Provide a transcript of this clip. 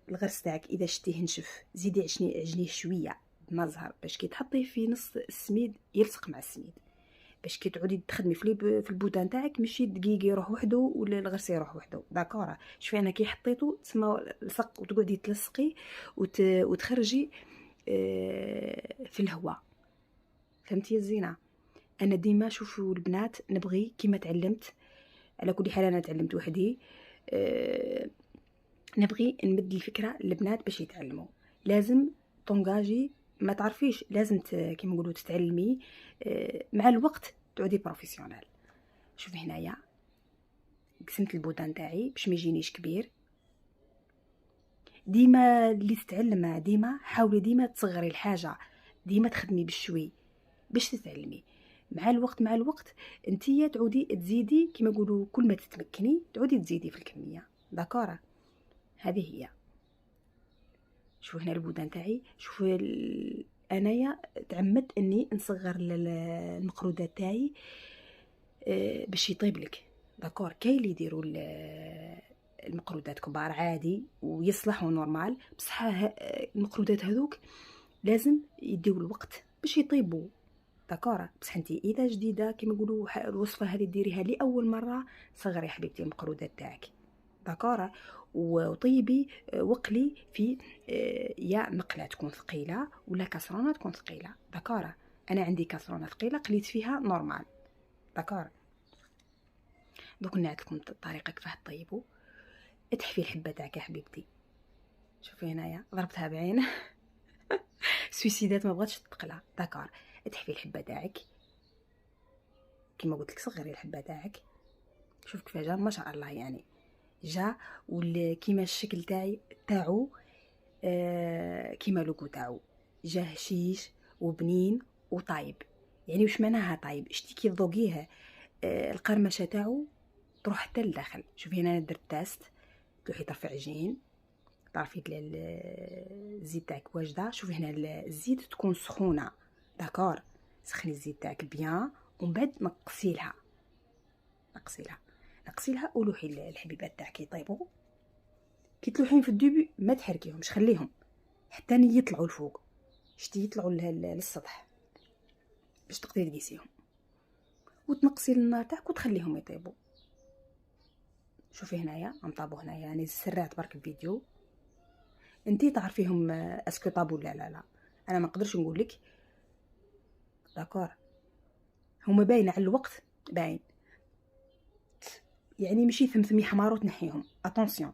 الغرس تاعك اذا شتيه نشف زيدي عجنيه شويه بما زهر باش كي تحطيه في نص السميد يلصق مع السميد، باش كي تعودي تخدمي في البودان تاعك ماشي دقيق يروح وحده ولا الغرس يروح وحده. داكور، شوفي انا كي حطيته تسمى لصق وتقعدي تلصقي وتخرجي في الهواء. فهمتي يا زينه؟ انا ديما شوفوا البنات نبغي كيما تعلمت، على كل حال انا تعلمت وحدي، نبغي نمد الفكره للبنات باش يتعلموا. لازم تونجاجي، ما تعرفيش لازم كيما نقولوا تتعلمي، مع الوقت تعودي بروفيسيونال. شوفي هنايا قسمت البودان تاعي باش ما يجينيش كبير. ديما اللي تتعلم ديما حاولي ديما تصغري الحاجه، ديما تخدمي بالشوي باش تتعلمي. مع الوقت انتيا تعودي تزيدي كيما نقولوا، كل ما تتمكني تعودي تزيدي في الكميه. داكوره، هذه هي. شوفوا هنا البودان تاعي، شوفوا انايا تعمدت اني نصغر المقرودات تاعي باش يطيب لك. داكور، كاين اللي يديروا المقرودات كبار عادي ويصلحوا نورمال، بصح المقرودات هذوك لازم يديو الوقت باش يطيبوا. داكور، بصح انتي اذا جديده كيما نقولوا الوصفه هذه ديريها لاول مره، صغري حبيبتي المقرودات تاعك. داكور، وطيبي وقلي في يا مقله تكون ثقيله ولا كاسرونه تكون ثقيله. داكور، انا عندي كاسرونه ثقيله قليت فيها نورمال. داكور، دوك نعطيكم الطريقه كيفاه طيبوا. تحفي الحبه تاعك يا حبيبتي، شوفي هنايا ضربتها بعين سويسيدات ما بغاتش تقلع. داكور، تحفي الحبه تاعك كيما قلت لك، صغري الحبه تاعك. شوف كيف جا، ما شاء الله يعني جا، كيما الشكل تاعو كيما لوكو تاعو جا هشيش وبنين وطايب. يعني واش معناها طايب؟ شتي كي تذوقيه القرمشه تاعو تروح حتى لداخل. شوفي هنا درت تاست، تروحي طرفي عجين، طرفي الزيت تاعك واجده. شوفي هنا الزيت تكون سخونه. داكور، سخني الزيت تاعك بيان ومن بعد نقصيلها ولوحي الحبيبات تاعك يطيبوا. كي تلوحين في الدوبي ما تحركيهمش، خليهم حتى يطلعوا الفوق، شتي يطلعوا للسطح باش تقدري تقيسيهم، وتنقصي النار تاعك وتخليهم يطيبوا. شوفي هنايا طابوا هنايا، يعني سرعت برك الفيديو. انتي تعرفيهم اسكو طابوا لا انا ما نقدرش نقول لك. داكور، هما باين على الوقت، باين يعني ماشي ثمثمي حمار وتنحيهم. اتونسيون،